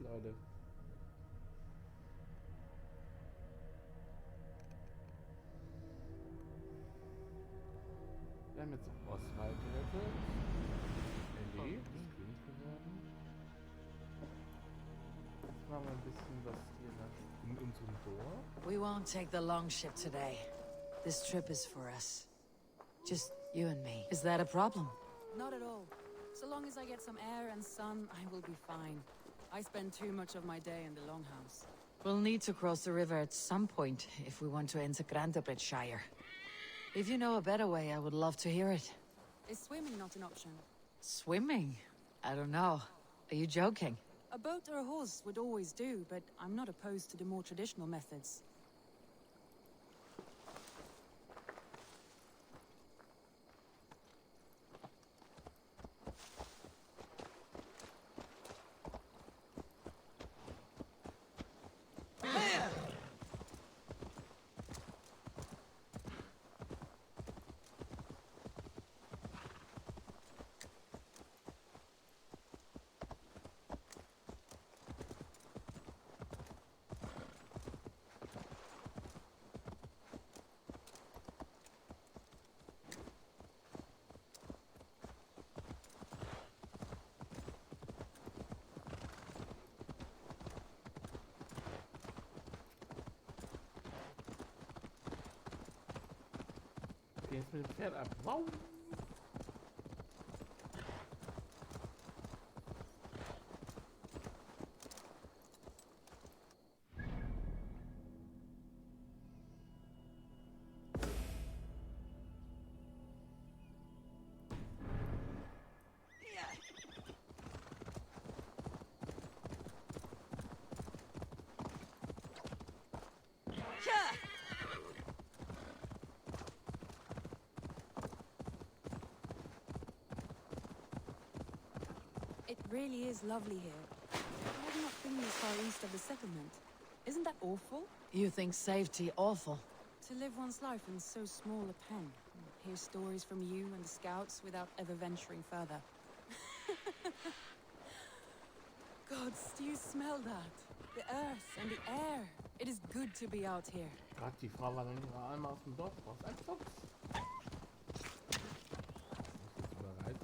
Leute. Wir haben jetzt Oswald gerettet. Ellie ist König geworden. Jetzt machen wir ein bisschen was hier in unserem Dorf. We won't take the long ship today. This trip is for us. Just you and me. Is that a problem? Not at all. So long as I get some air and sun, I will be fine. I spend too much of my day in the Longhouse. We'll need to cross the river at some point if we want to enter Grantebridgeshire. If you know a better way, I would love to hear it. Is swimming not an option? Swimming? I don't know. Are you joking? A boat or a horse would always do, but I'm not opposed to the more traditional methods. Jetzt mit dem Pferd ab. Wow! It really is lovely here. I have not been this far east of the settlement. Isn't that awful? You think safety awful? To live one's life in so small a pen. Hear stories from you and the scouts without ever venturing further. Gods, do you smell that? The earth and the air. It is good to be out here. Gott, die Frau war dann einmal aus dem Dorf raus. Ein Fuchs. Bist du bereit?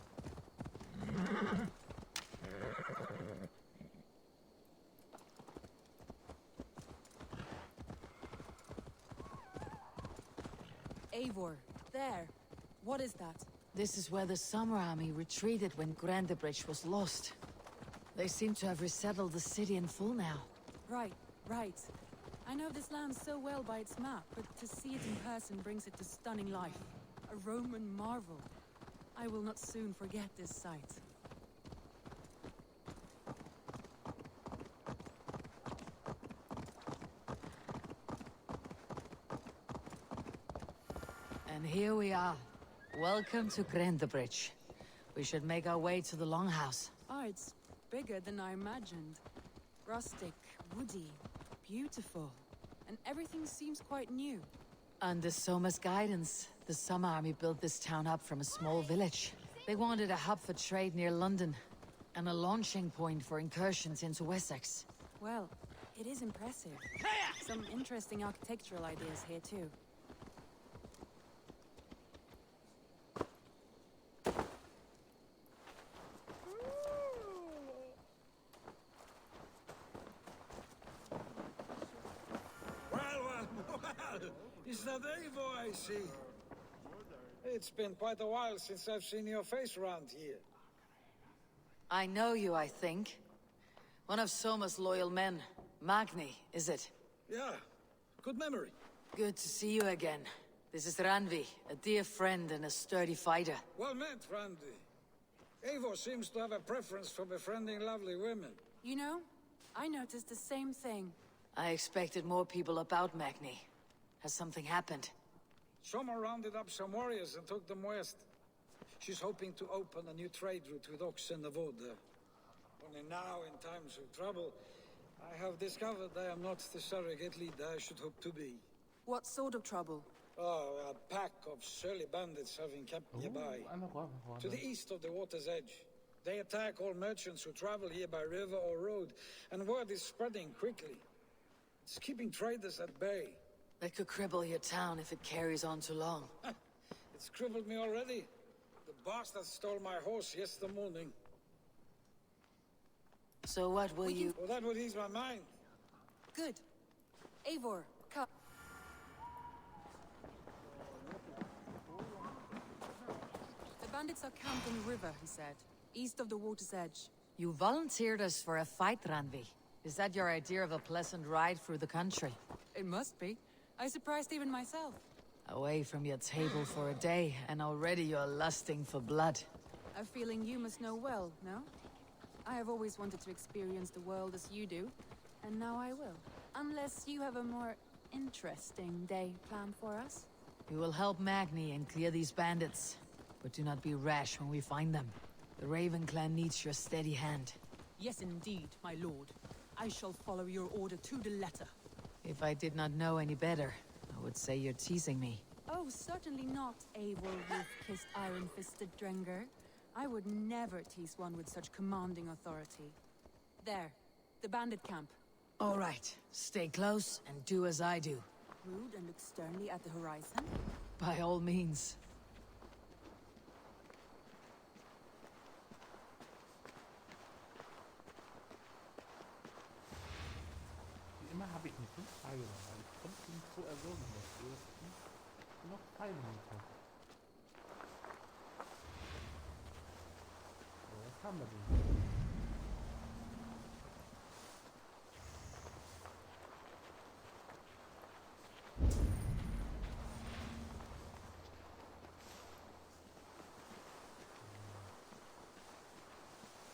Eivor, there. What is that? This is where the Summer Army retreated when Grantebridge was lost. They seem to have resettled the city in full now. Right, right. I know this land so well by its map, but to see it in person brings it to stunning life. A Roman marvel. I will not soon forget this sight. And here we are. Welcome to Grantebridge. We should make our way to the Longhouse. Ah, it's bigger than I imagined. Rustic, woody, beautiful. And everything seems quite new. Under Soma's guidance, the Summer Army built this town up from a small village. They wanted a hub for trade near London, and a launching point for incursions into Wessex. Well, it is impressive. Some interesting architectural ideas here too. Is that Eivor I see? It's been quite a while since I've seen your face around here. I know you, I think. One of Soma's loyal men. Magni, is it? Yeah, good memory. Good to see you again. This is Ranvi, a dear friend and a sturdy fighter. Well met, Randy. Eivor seems to have a preference for befriending lovely women. You know, I noticed the same thing. I expected more people about Magni. Has something happened? Soma rounded up some warriors and took them west. She's hoping to open a new trade route with oxen of wood. Only now, in times of trouble, I have discovered I am not the surrogate leader I should hope to be. What sort of trouble? Oh, a pack of surly bandits have encamped nearby. To the east of the water's edge. They attack all merchants who travel here by river or road, and word is spreading quickly. It's keeping traders at bay. That could cripple your town if it carries on too long. It's crippled me already. The bastard stole my horse yesterday morning. So what will you... Well, that would ease my mind. Good. Eivor, come. The bandits are camped on the river, he said. East of the water's edge. You volunteered us for a fight, Randvi. Is that your idea of a pleasant ride through the country? It must be. I surprised even myself. Away from your table for a day, and already you're lusting for blood. A feeling you must know well, no? I have always wanted to experience the world as you do, and now I will. Unless you have a more interesting day planned for us. We will help Magni and clear these bandits. But do not be rash when we find them. The Raven clan needs your steady hand. Yes, indeed, my lord. I shall follow your order to the letter. If I did not know any better, I would say you're teasing me. Oh, certainly not, Eivor wolf-kissed iron-fisted Drenger. I would never tease one with such commanding authority. There, the bandit camp. All right, stay close and do as I do. Rude and look sternly at the horizon. By all means. Wie immer habe ich eine 5 Tage noch, weil ich konnte ihn so erwürgen muss. Noch Pfeile mit habe. So, was haben wir denn?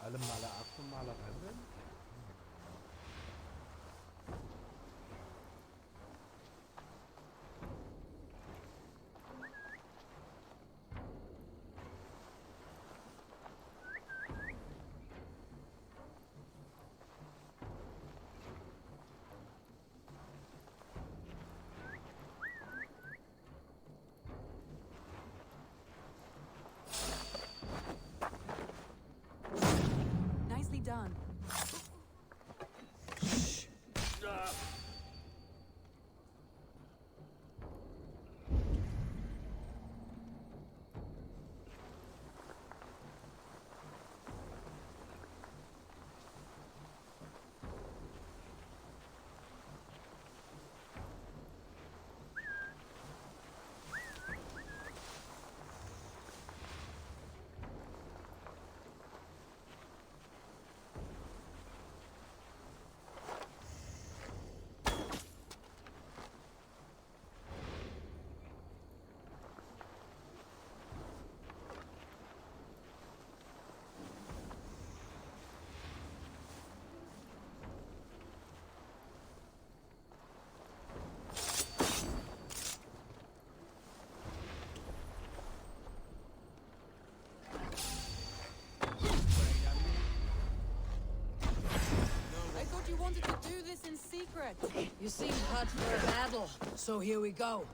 Alle Male abnormale Rebellen? Nicely done. You wanted to do this in secret. You seem hot for a battle, so here we go.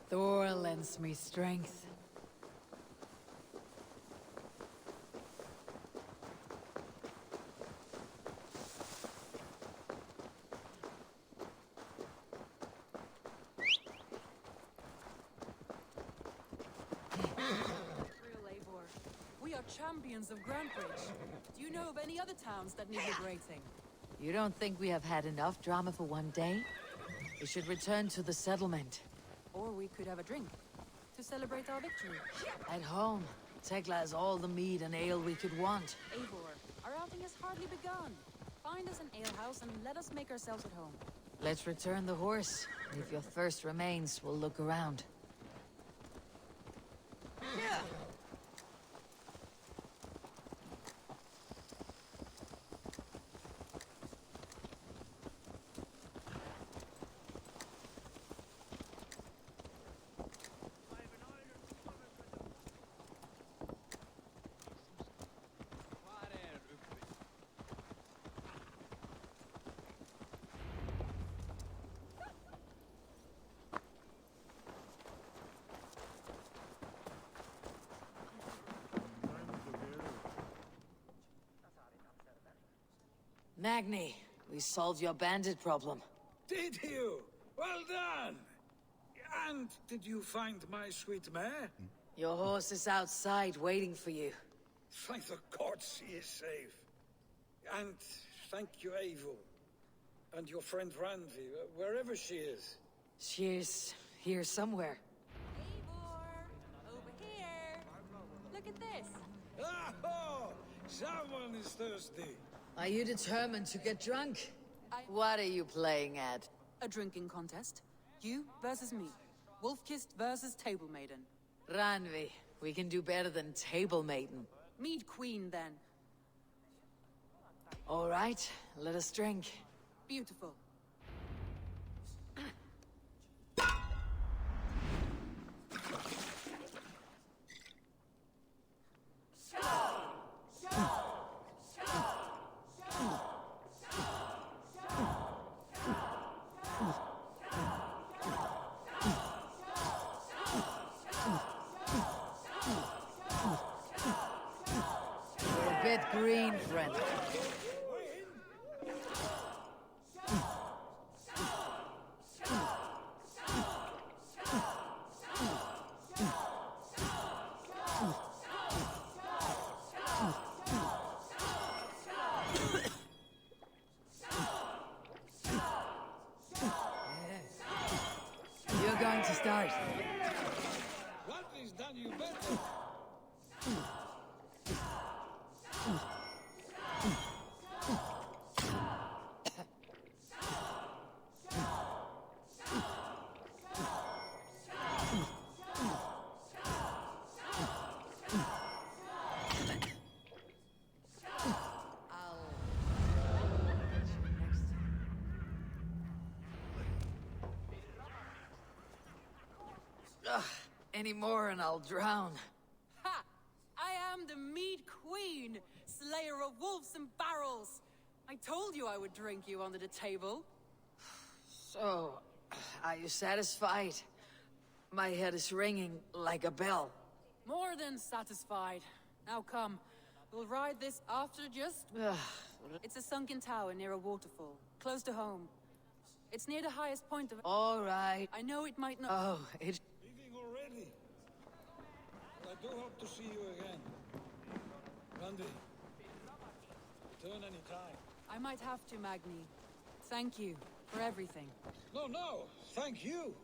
Thor lends me strength. We are champions of Grand Bridge. Do you know of any other towns that need liberating? You don't think we have had enough drama for one day? We should return to the settlement. Or we could have a drink to celebrate our victory. At home, Tekla has all the mead and ale we could want. Eivor, our outing has hardly begun. Find us an alehouse and let us make ourselves at home. Let's return the horse. If your thirst remains, we'll look around. Magni, we solved your bandit problem. Did you? Well done! And did you find my sweet mare? Your horse is outside waiting for you. Thank the gods she is safe. And thank you, Eivor. And your friend Randvi, wherever she is. She's here somewhere. Eivor! Over here! Look at this! Oh! Someone is thirsty. Are you determined to get drunk? What are you playing at? A drinking contest. You versus me. Wolf-kissed versus Table Maiden. Ranvi, we can do better than Table Maiden. Mead Queen, then. All right, let us drink. Beautiful. A bit green, friend. You're going to start. What is done you better? Any more and I'll drown. Ha! I am the Mead Queen, slayer of wolves and barrels. I told you I would drink you under the table. So, are you satisfied? My head is ringing like a bell. More than satisfied. Now come, we'll ride this after just... It's a sunken tower near a waterfall, close to home. It's near the highest point of... All right. I know it might not... Oh, it... Leaving already? Well, I do hope to see you again. Randy, return any time. I might have to, Magni. Thank you for everything. No, thank you.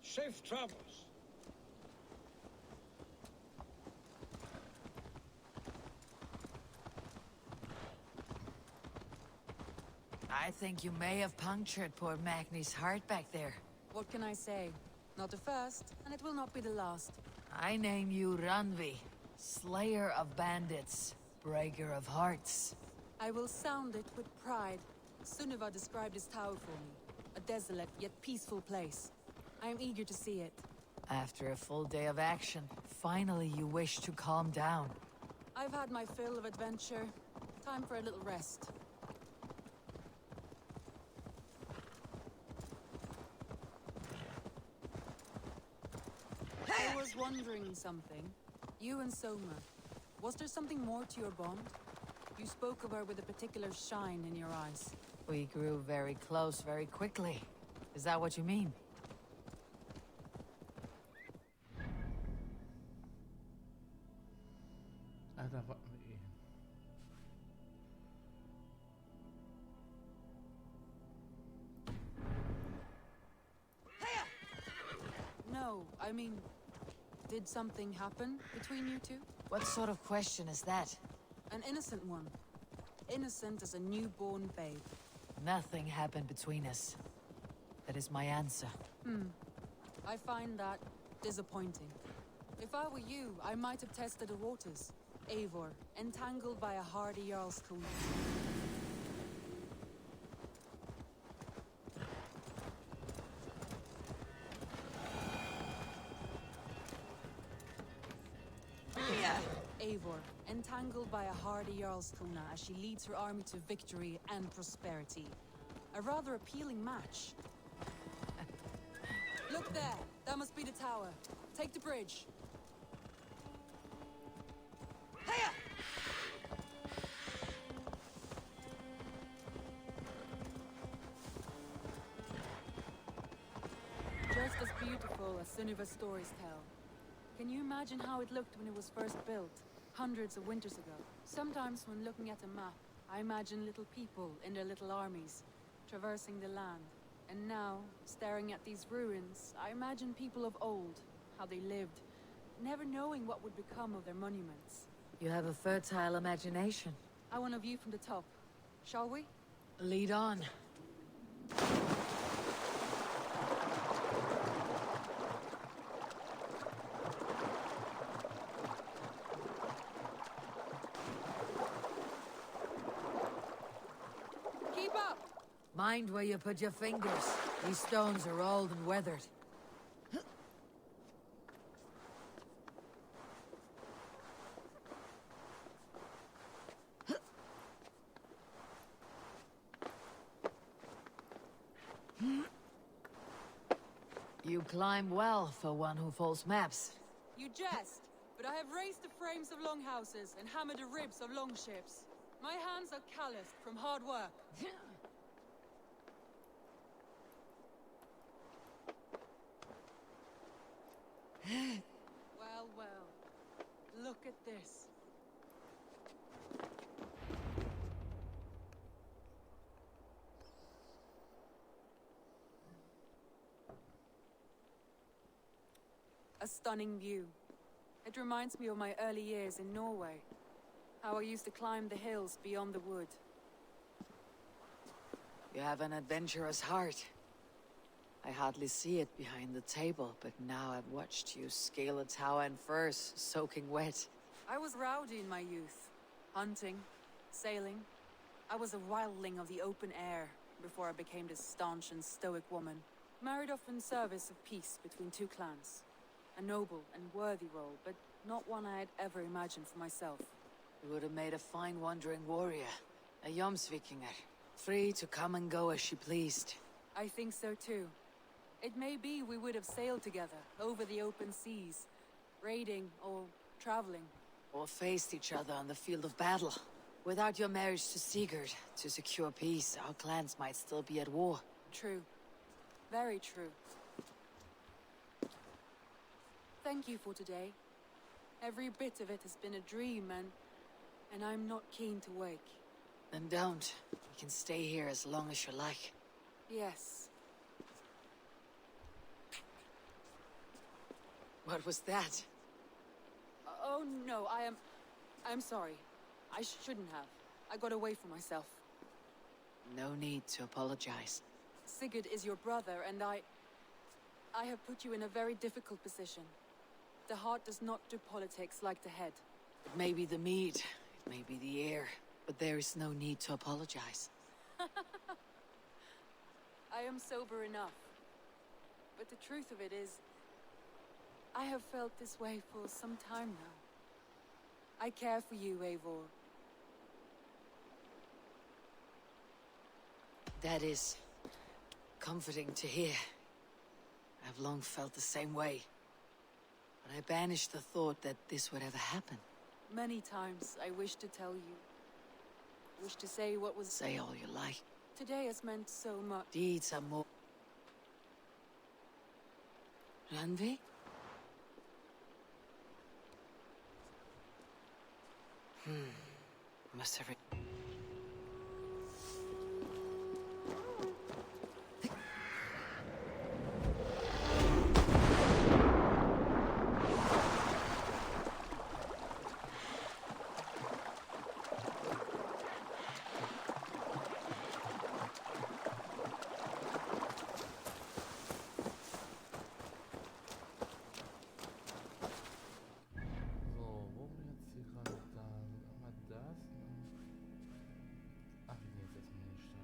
Safe travels. I think you may have punctured poor Magni's heart back there. What can I say? Not the first, and it will not be the last. I name you Ranvi, slayer of bandits, breaker of hearts. I will sound it with pride. Sunniva described this tower for me. A desolate yet peaceful place. I am eager to see it. After a full day of action, finally you wish to calm down. I've had my fill of adventure. Time for a little rest. was wondering something. You and Soma, was there something more to your bond? You spoke of her with a particular shine in your eyes. We grew very close very quickly. Is that what you mean? Da warten wir eh. No, I mean, did something happen between you two? What sort of question is that? An innocent one. Innocent as a newborn babe. Nothing happened between us. That is my answer. I find that disappointing. If I were you, I might have tested the waters. Eivor, entangled by a hardy Jarl's coon. Eivor, entangled by a hardy Jarl's Kuna as she leads her army to victory and prosperity. A rather appealing match. Look there! That must be the tower. Take the bridge. Hiya! Just as beautiful as Sunniva's stories tell. Can you imagine how it looked when it was first built, hundreds of winters ago? Sometimes when looking at a map, I imagine little people in their little armies, traversing the land. And now, staring at these ruins, I imagine people of old, how they lived, never knowing what would become of their monuments. You have a fertile imagination. I want a view from the top. Shall we? Lead on. Keep up! Mind where you put your fingers. These stones are old and weathered. You climb well for one who folds maps. You jest, but I have raised the frames of longhouses and hammered the ribs of longships. My hands are calloused from hard work. Well, well. Look at this. A stunning view. It reminds me of my early years in Norway. How I used to climb the hills beyond the wood. You have an adventurous heart. I hardly see it behind the table, but now I've watched you scale a tower in furs, soaking wet. I was rowdy in my youth. Hunting, sailing. I was a wildling of the open air before I became this staunch and stoic woman. Married off in service of peace between two clans. A noble and worthy role, but not one I had ever imagined for myself. You would have made a fine wandering warrior. A Jomsvikinger. Free to come and go as she pleased. I think so too. It may be we would have sailed together, over the open seas, raiding or traveling. Or faced each other on the field of battle. Without your marriage to Sigurd, to secure peace, our clans might still be at war. True. Very true. Thank you for today. Every bit of it has been a dream, and I'm not keen to wake. Then don't. You can stay here as long as you like. Yes. What was that? Oh no, I'm sorry. I shouldn't have. I got away from myself. No need to apologize. Sigurd is your brother, and I have put you in a very difficult position. The heart does not do politics like the head. It may be the mead, it may be the air, but there is no need to apologize. I am sober enough. But the truth of it is, I have felt this way for some time now. I care for you, Eivor. That is comforting to hear. I've long felt the same way. I banished the thought that this would ever happen. Many times I wish to tell you. Wish to say what was... Say all you like. Today has meant so much. Deeds are more... Randvi? Must have... So, wo wir jetzt hier gerade da sind, haben wir das. Ach, wir gehen jetzt erstmal in die Stadt.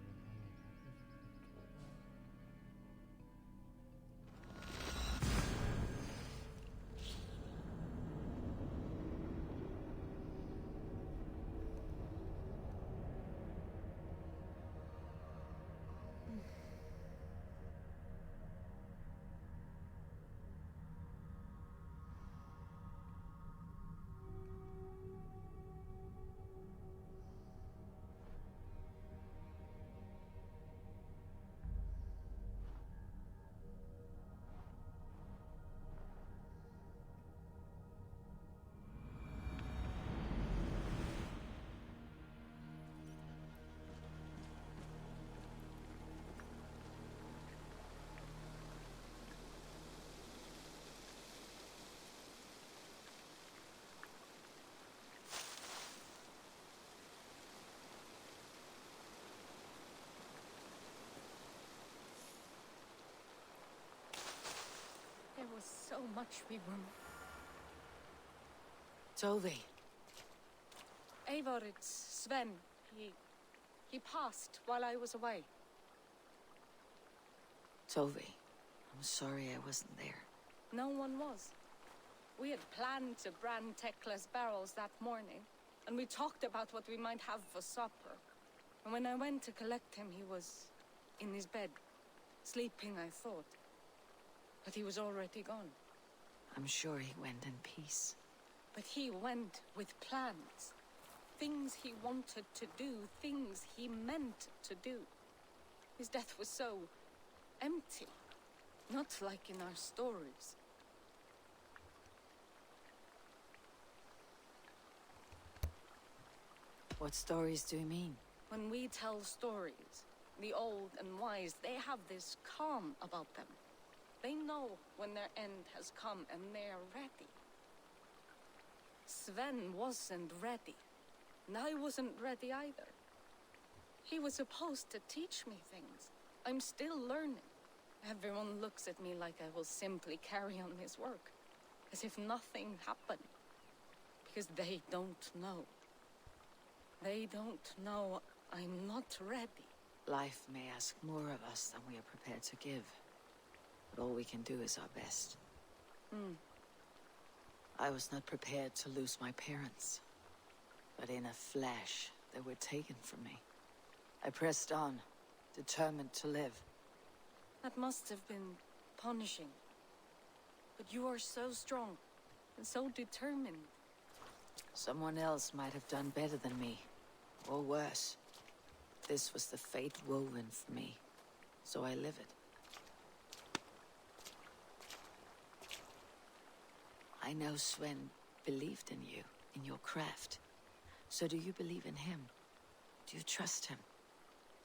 There was so much we were... Tove. Eivor, it's Sven. He passed while I was away. Tove. I'm sorry I wasn't there. No one was. We had planned to brand Tekla's barrels that morning, and we talked about what we might have for supper. And when I went to collect him, he was in his bed, sleeping, I thought. But he was already gone. I'm sure he went in peace. But he went with plans. Things he wanted to do, things he meant to do. His death was so empty. Not like in our stories. What stories do you mean? When we tell stories, the old and wise, they have this calm about them. They know when their end has come and they're ready. Sven wasn't ready. And I wasn't ready either. He was supposed to teach me things. I'm still learning. Everyone looks at me like I will simply carry on his work. As if nothing happened. Because they don't know. They don't know I'm not ready. Life may ask more of us than we are prepared to give. But all we can do is our best. I was not prepared to lose my parents. But in a flash, they were taken from me. I pressed on, determined to live. That must have been punishing. But you are so strong and so determined. Someone else might have done better than me, or worse. This was the fate woven for me, so I live it. I know Sven believed in you, in your craft. So do you believe in him? Do you trust him?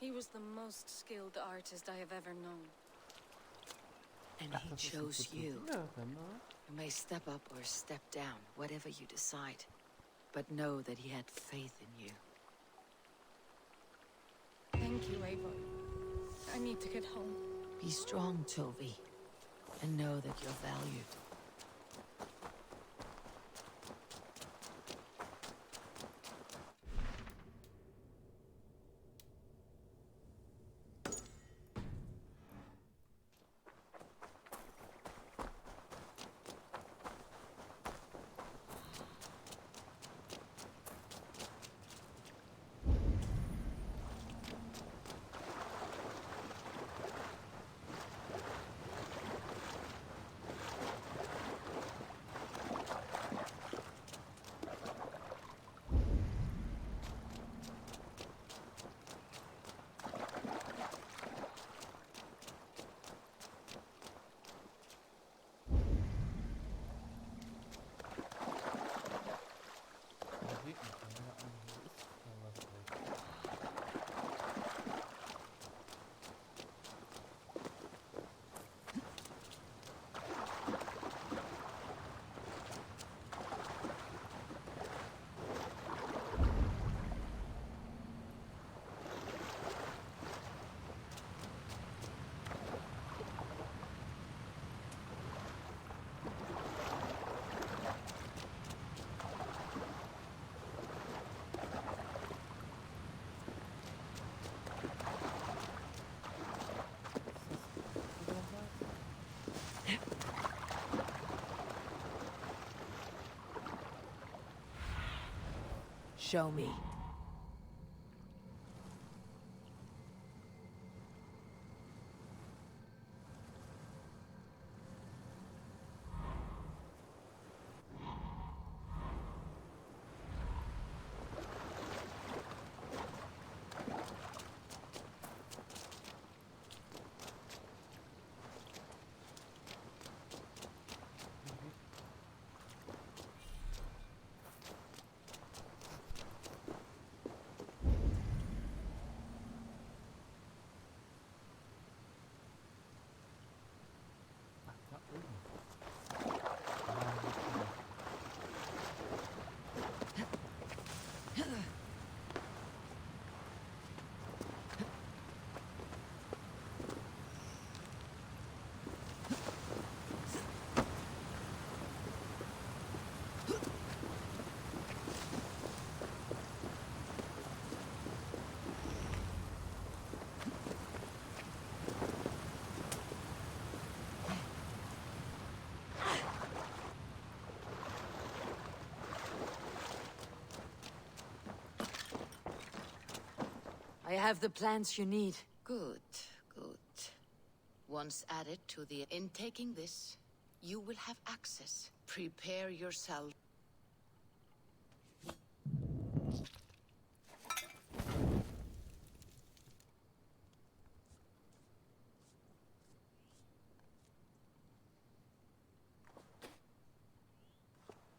He was the most skilled artist I have ever known. And Ach, he das ist chose eine you. gute Serie, ne? You may step up or step down, whatever you decide. But know that he had faith in you. Thank you, Eivor. I need to get home. Be strong, Tove. And know that you're valued. show me. Da oben. I have the plants you need. Good, good. Once added to the... In taking this, you will have access. Prepare yourself.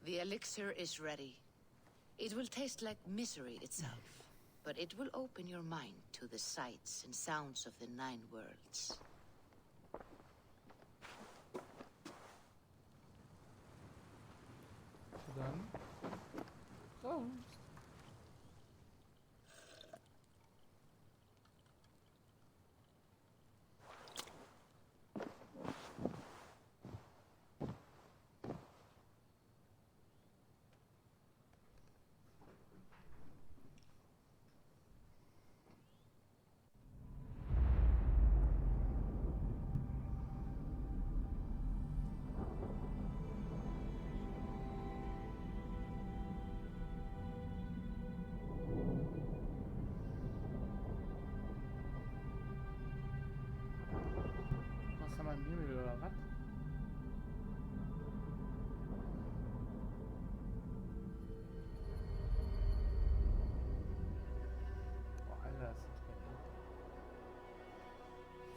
The elixir is ready. It will taste like misery itself, but it will open your mind to the sights and sounds of the 9 worlds. Dann raus. Was haben wir im Himmel oder was? Oh, Alter, ist das mein Mund.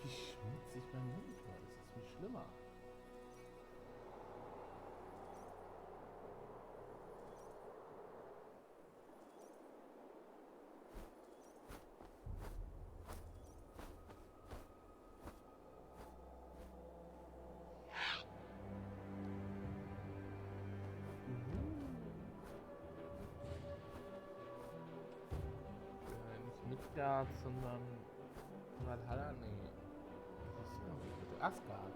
Wie schmutzig mein Mund war. Das ist viel schlimmer. Nicht Midgard, sondern Valhalla, nee. Was ist denn bitte? Asgard.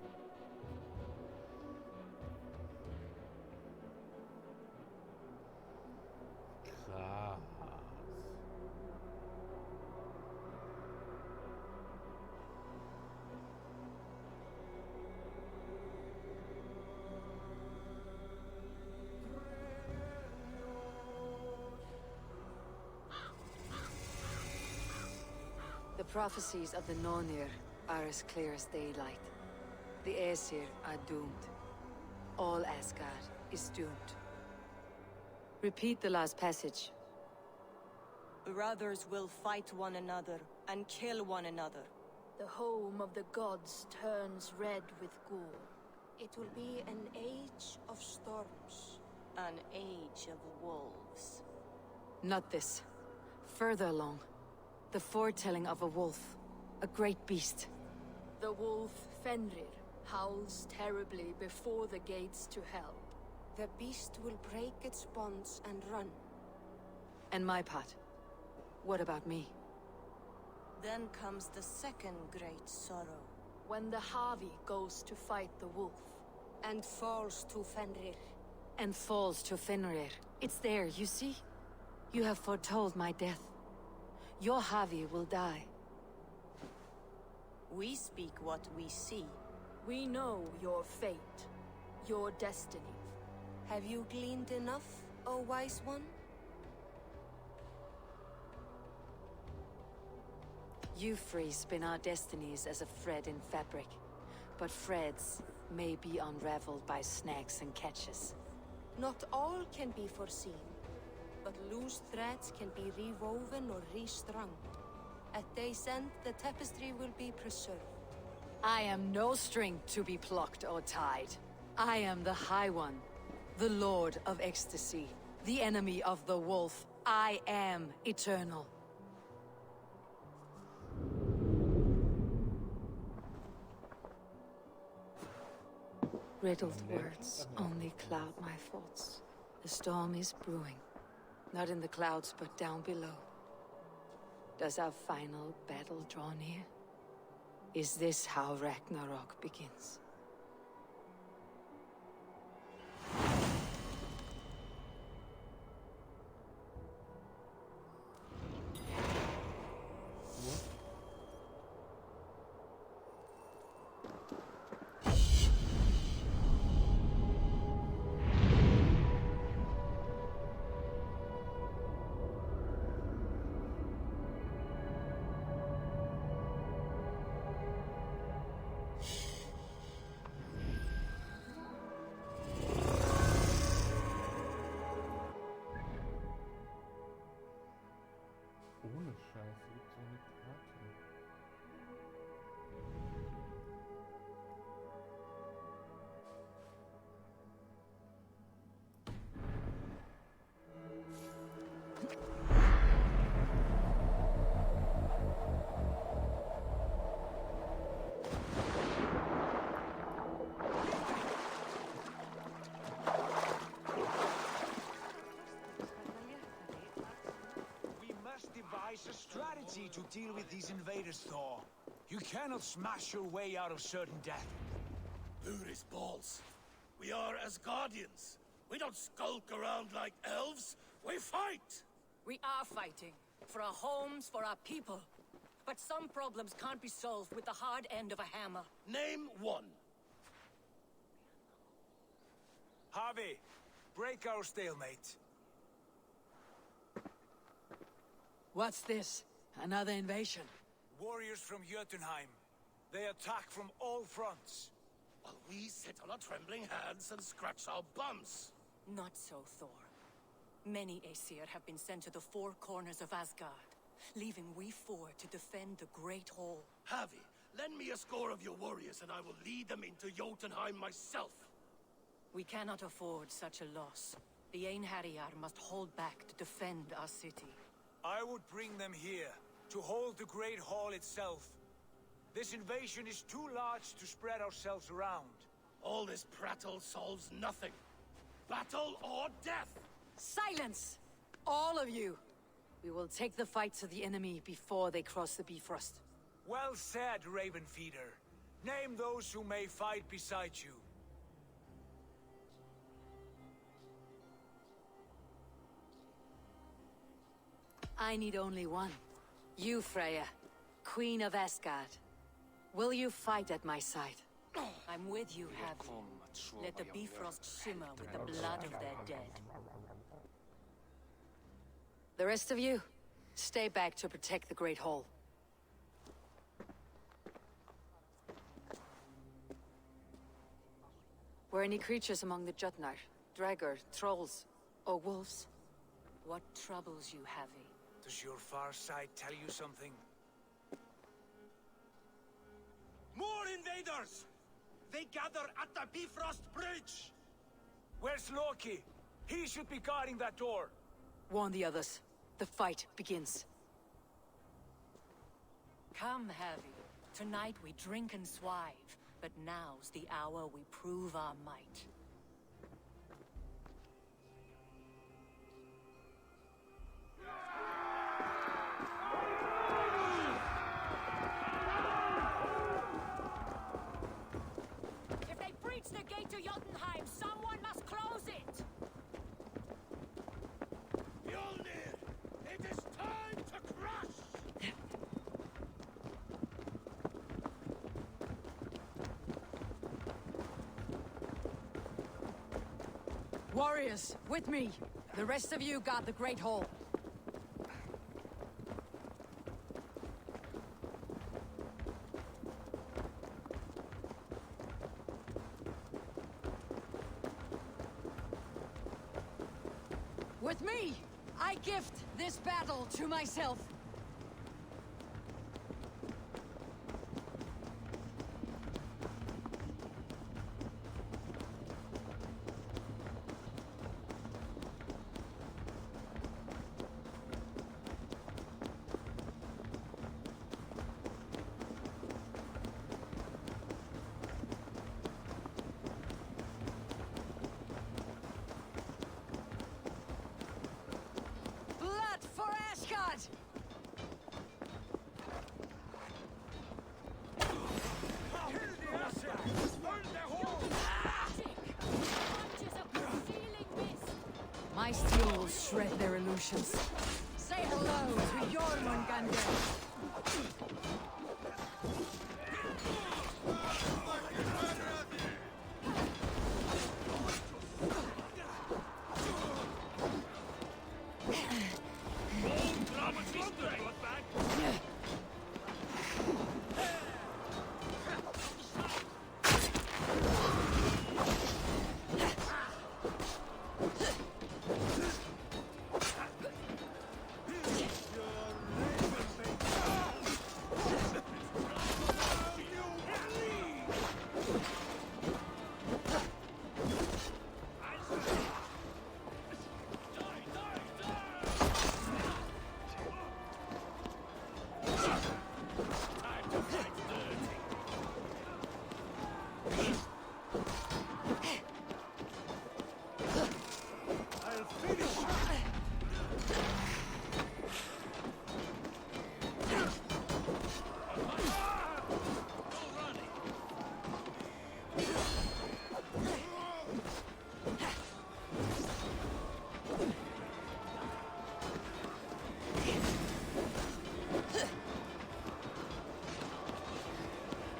Krass. The prophecies of the Nornir are as clear as daylight. The Aesir are doomed. All Asgard is doomed. Repeat the last passage. Brothers will fight one another and kill one another. The home of the gods turns red with gore. It will be an age of storms. An age of wolves. Not this. Further along. The foretelling of a wolf. A great beast. The wolf Fenrir howls terribly before the gates to hell. The beast will break its bonds and run. And my part. What about me? Then comes the second great sorrow. When the Havi goes to fight the wolf. And falls to Fenrir. And falls to Fenrir. It's there, you see? You have foretold my death. Your Havi will die. We speak what we see. We know your fate. Your destiny. Have you gleaned enough, O wise one? You three spin our destinies as a thread in fabric. But threads may be unraveled by snags and catches. Not all can be foreseen, but loose threads can be rewoven or restrung. At day's end, the tapestry will be preserved. I am no string to be plucked or tied. I am the High One, the Lord of Ecstasy, the enemy of the wolf. I am eternal. Riddled words only cloud my thoughts. The storm is brewing. Not in the clouds, but down below. Does our final battle draw near? Is this how Ragnarok begins? Ohne Scheiße, gibt's so eine Karte. Devise a strategy to deal with these invaders, Thor. You cannot smash your way out of certain death. Who's balls? We are Asgardians. We don't skulk around like elves. We fight! We are fighting. For our homes, for our people. But some problems can't be solved with the hard end of a hammer. Name one. Harvey, break our stalemate. What's this? Another invasion? Warriors from Jotunheim. They attack from all fronts. While we sit on our trembling hands and scratch our bums. Not so, Thor. Many Aesir have been sent to the four corners of Asgard, leaving we four to defend the Great Hall. Harvey, lend me a score of your warriors and I will lead them into Jotunheim myself. We cannot afford such a loss. The Einherjar must hold back to defend our city. I would bring them here, to hold the Great Hall itself. This invasion is too large to spread ourselves around. All this prattle solves nothing. Battle or death! Silence! All of you! We will take the fight to the enemy before they cross the Bifrost. Well said, Ravenfeeder. Name those who may fight beside you. I need only one. You, Freya, Queen of Asgard. Will you fight at my side? I'm with you, Havi. Let the Bifrost shimmer with the blood of their dead. The rest of you, stay back to protect the Great Hall. Were any creatures among the Jotnar? Draugr, trolls, or wolves? What troubles you, Havi? Does your far side tell you something? More invaders! They gather at the Bifrost Bridge! Where's Loki? He should be guarding that door. Warn the others. The fight begins. Come, Havi. Tonight we drink and swive, but now's the hour we prove our might. If they breach the gate to Jotunheim, someone must close it! Mjolnir! It is time to crush! Warriors, with me! The rest of you guard the Great Hall. With me, I gift this battle to myself. Blood for Asgard! My steel will shred their illusions. Say hello to Jormungandr!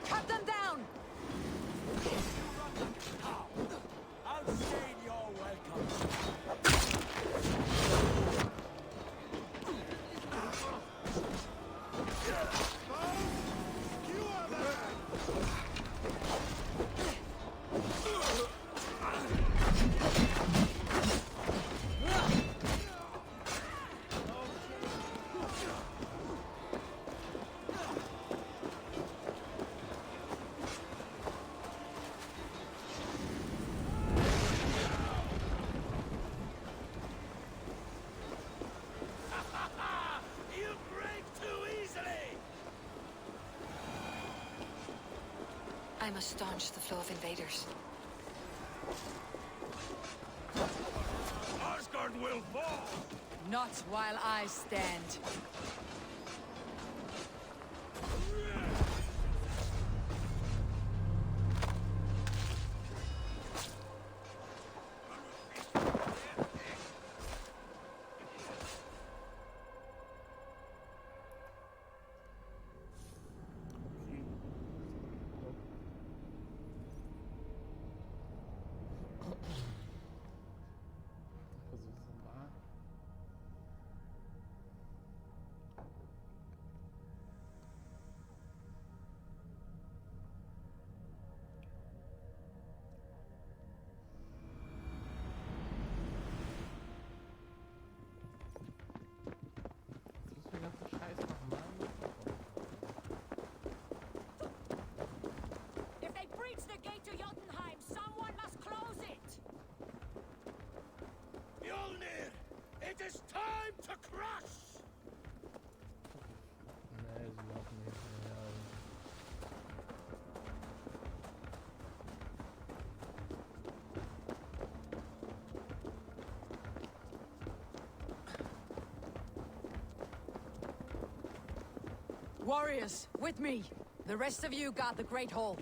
Cut them down! I'll say you're welcome. You break too easily! I must staunch the flow of invaders. Asgard will fall! Not while I stand. Position war. Jetzt müssen wir den ganzen Scheiß nochmal machen. If they breach the gate to Jotunheim, someone must close it! Mjolnir! It is time to crush! Nee, sie laufen nicht mehr. Warriors, with me. The rest of you guard the Great Hall.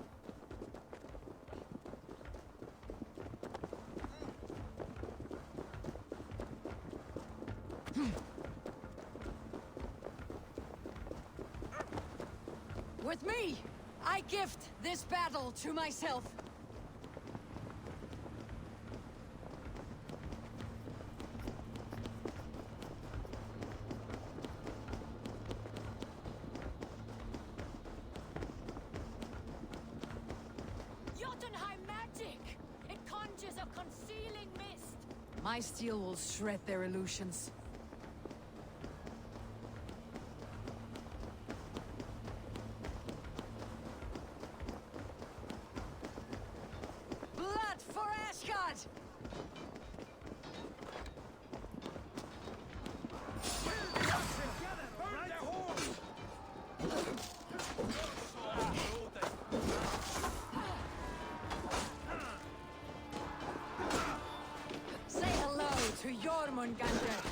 With me, I gift this battle to myself. My steel will shred their illusions. Blood for Asgard! Say hello to Jormungandr!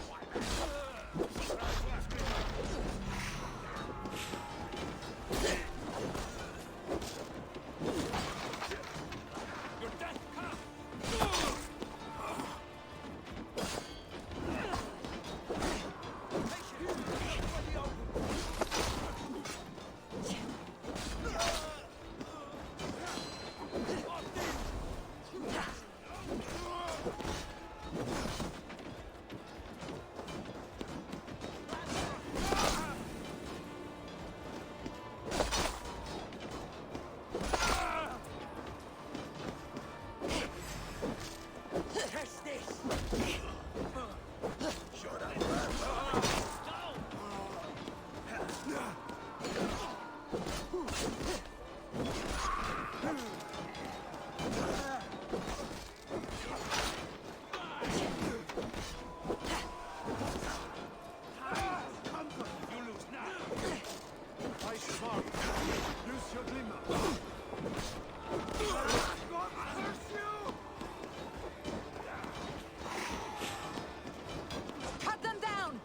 Cut them down!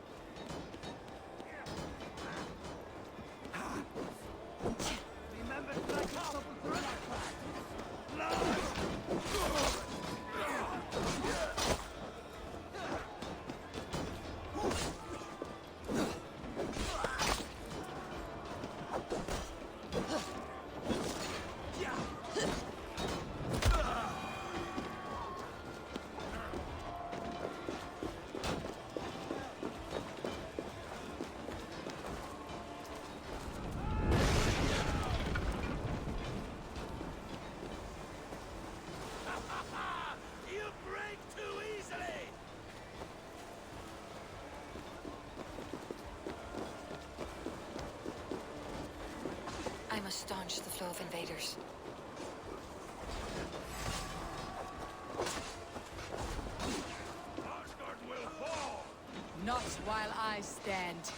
You break too easily! I must staunch the flow of invaders. Asgard will fall! Not while I stand.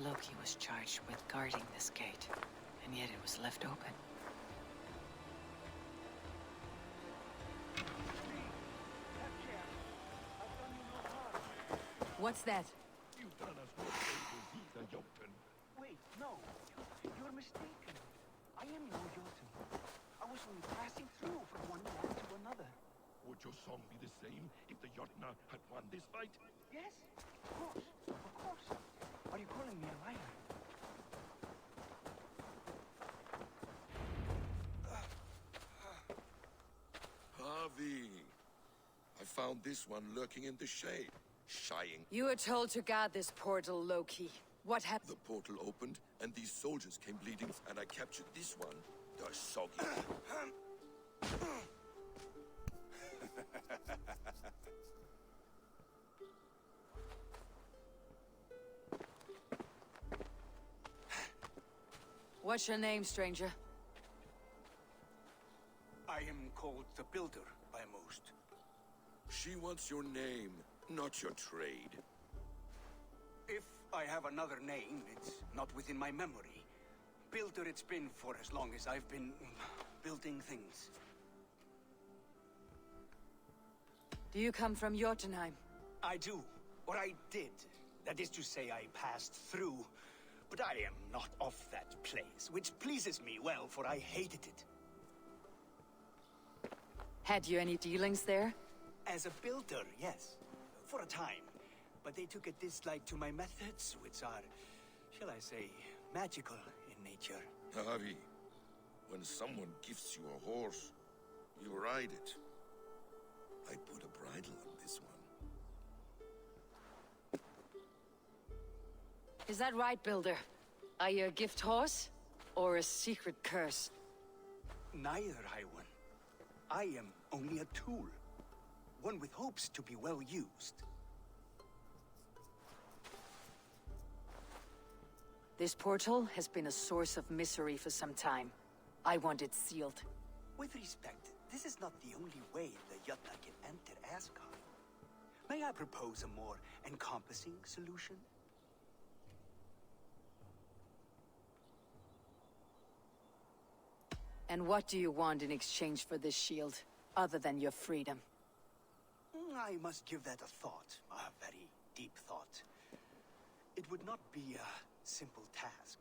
Loki was charged with guarding this gate, and yet it was left open. What's that? You've done us no favors, Jotun. Wait, no. You're mistaken. I am no Jotun. I was only passing through from one land to another. Would your song be the same if the Jotnar had won this fight? Yes, of course. Of course. Are you calling me a liar? Harvey! I found this one lurking in the shade, shying. You were told to guard this portal, Loki. What happened? The portal opened, and these soldiers came bleeding, and I captured this one, the soggy. What's your name, stranger? I am called the Builder by most. She wants your name, not your trade. If I have another name, it's not within my memory. Builder it's been for as long as I've been building things. Do you come from Jotunheim? I do. Or I did. That is to say, I passed through. But I am not of that place, which pleases me well, for I hated it. Had you any dealings there? As a builder, yes. For a time. but they took a dislike to my methods, which are, shall I say, magical in nature. Harvey, when someone gifts you a horse, you ride it. I put a bridle on this one. Is that right, Builder? Are you a gift horse? Or a secret curse? Neither, High One. I am only a tool. One with hopes to be well used. This portal has been a source of misery for some time. I want it sealed. With respect, this is not the only way the Jotnar can enter Asgard. May I propose a more encompassing solution? And what do you want in exchange for this shield, other than your freedom? I must give that a thought, a very deep thought. It would not be a simple task,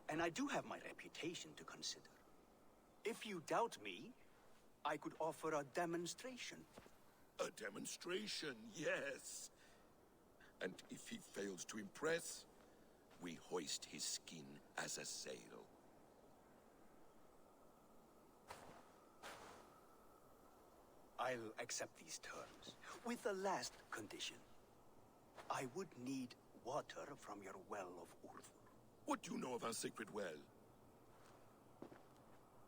and I do have my reputation to consider. If you doubt me, I could offer a demonstration. A demonstration, yes. And if he fails to impress, we hoist his skin as a sail. I'll accept these terms, with the last condition. I would need water from your well of Urthur. What do you know of our sacred well?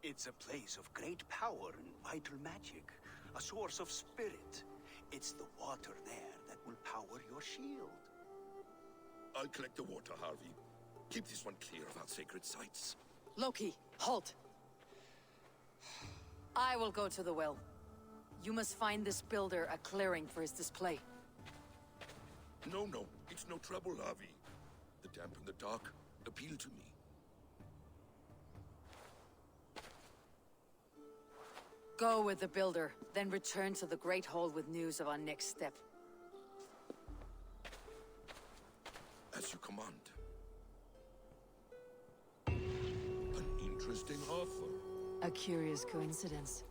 It's a place of great power and vital magic, a source of spirit. It's the water there that will power your shield. I'll collect the water, Harvey. Keep this one clear of our sacred sites. Loki, halt! I will go to the well. You must find this builder a clearing for his display. No, it's no trouble, Harvey. The damp and the dark appeal to me. Go with the builder, then return to the Great Hall with news of our next step. As you command. An interesting offer. A curious coincidence.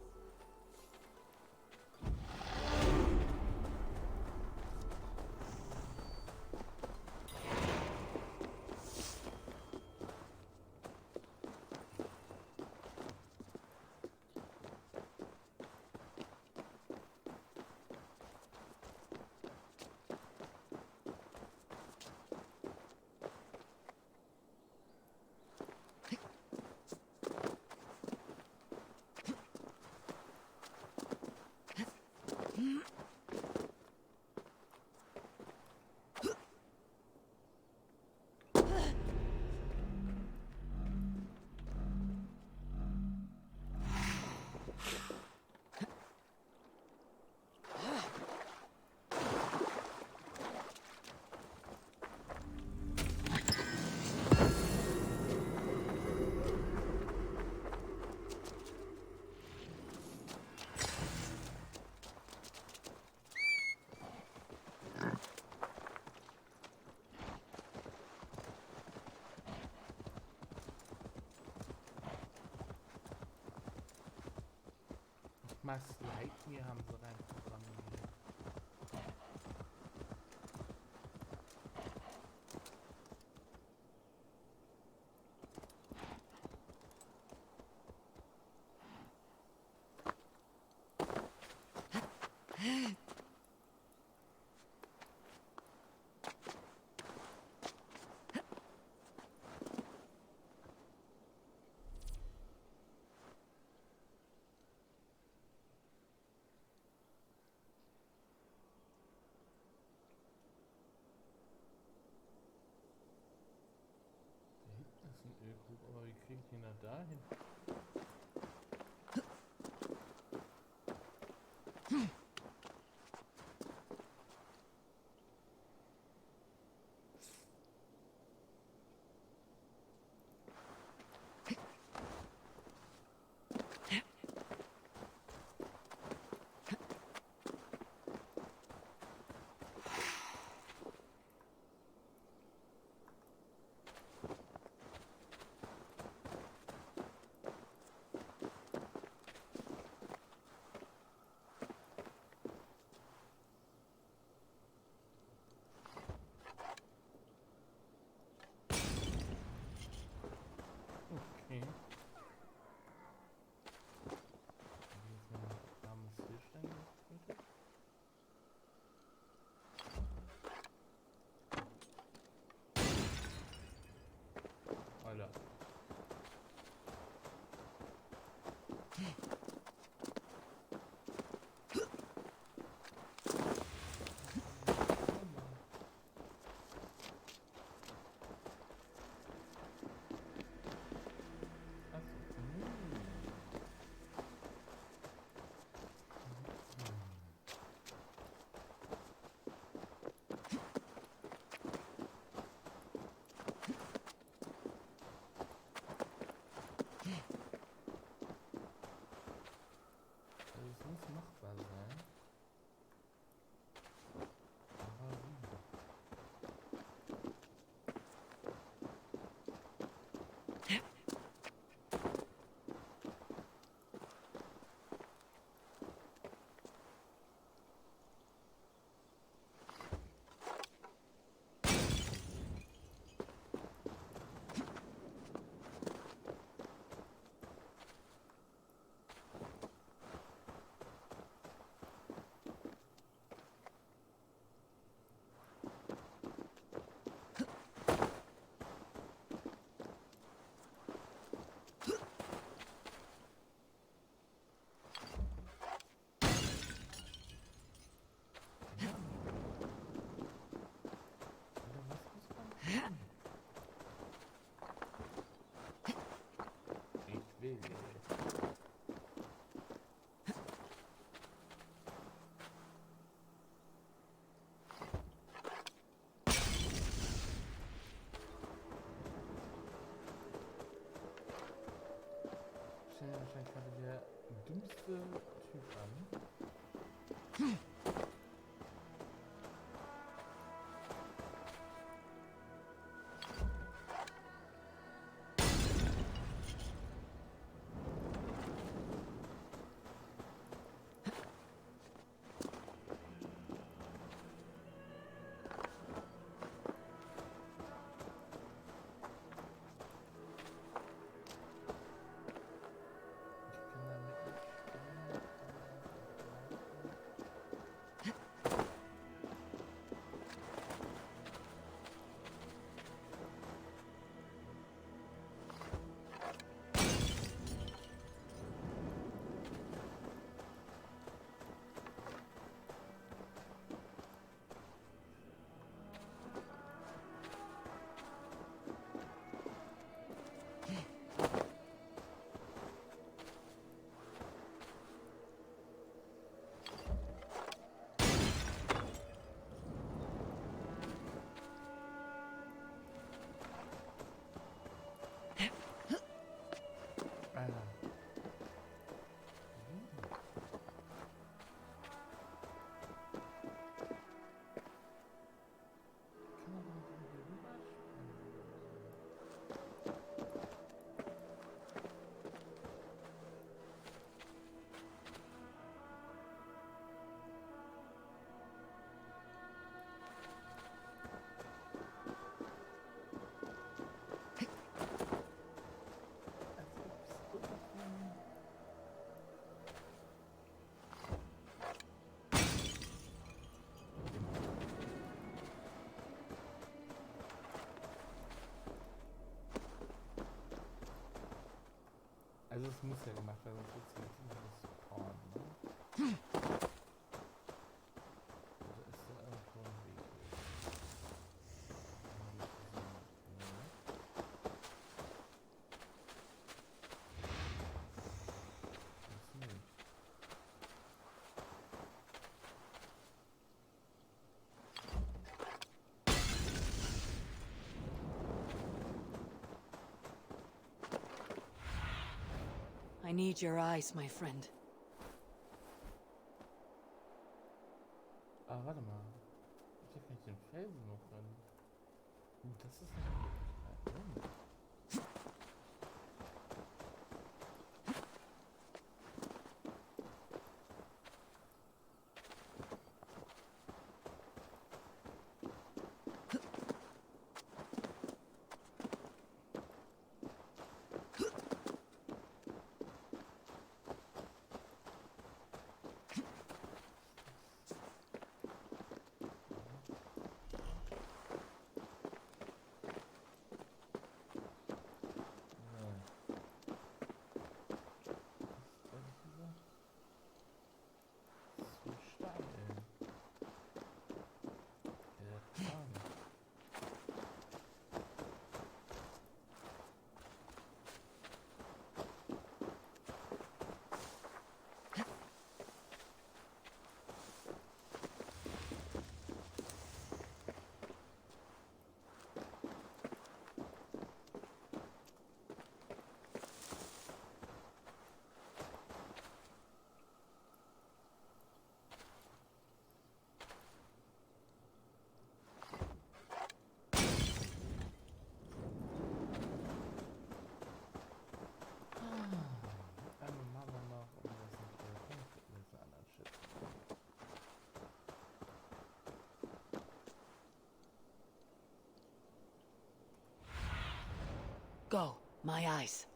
Was Lightyear haben sie rein programmiert. Aber wie kriege ich ihn da dahin? es muss machbar sein. Aber wie? Ich will. Stell dir wahrscheinlich gerade der dümmste Typ an. Also es muss ja gemacht werden, sonst wird es jetzt immer das Porn, ne? Oder ist da irgendwo ein Weg? I need your eyes, my friend. Ah, warte mal. Hier kann ich den Felsen noch drin. Das ist eine Möglichkeit. go. My eyes.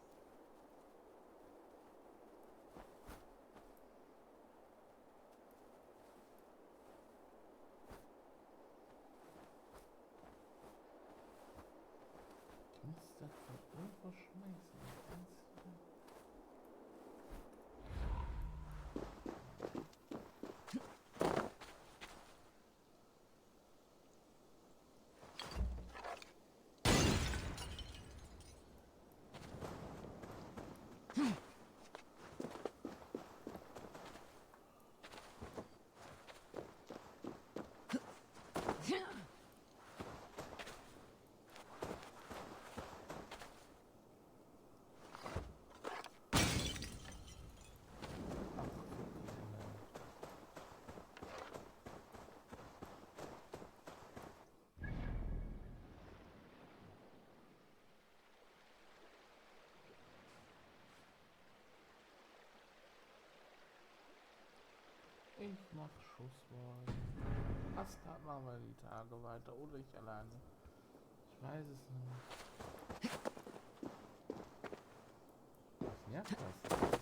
Ich muss das von irgendwo schmeißen. Ich mach Schusswahl. Asgard machen wir die Tage weiter oder ich alleine. Ich weiß es nicht. Was nervt das?